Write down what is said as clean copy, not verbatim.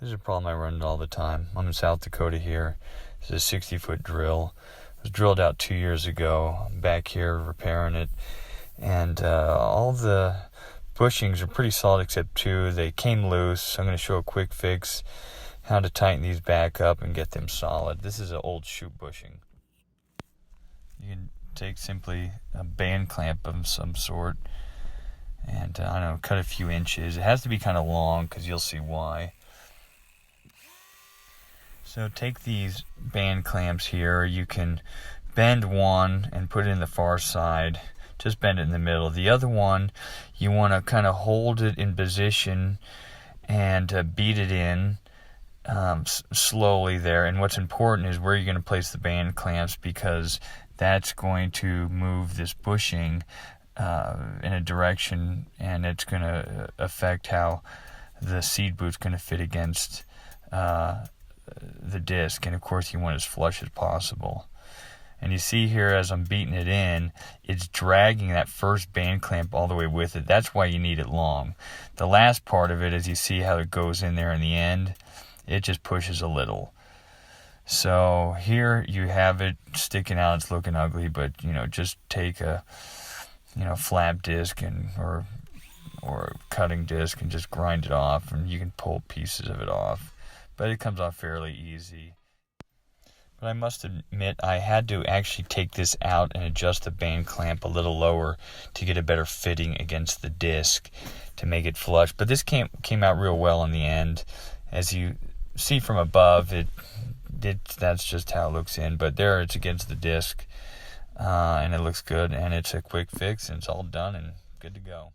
This is a problem I run into all the time. I'm in South Dakota here. This is a 60-foot drill. It was drilled out 2 years ago. I'm back here repairing it. And all the bushings are pretty solid except two. They came loose. So I'm going to show a quick fix, how to tighten these back up and get them solid. This is an old chute bushing. You can take simply a band clamp of some sort and, cut a few inches. It has to be kind of long because you'll see why. So take these band clamps here. You can bend one and put it in the far side. Just bend it in the middle. The other one, you want to kind of hold it in position and beat it in slowly there. And what's important is where you're going to place the band clamps, because that's going to move this bushing in a direction, and it's going to affect how the seed boot's going to fit against the disc. And of course you want it as flush as possible. And you see here, as I'm beating it in, it's dragging that first band clamp all the way with it. That's why you need it long. The last part of it, as you see how it goes in there in the end, it just pushes a little. So here you have it sticking out. It's looking ugly, but just take a flat disc or a cutting disc and just grind it off, and you can pull pieces of it off. But it comes off fairly easy. But I must admit, I had to actually take this out and adjust the band clamp a little lower to get a better fitting against the disc to make it flush. But this came out real well in the end. As you see from above, that's just how it looks in. But there, it's against the disc, and it looks good. And it's a quick fix, and it's all done and good to go.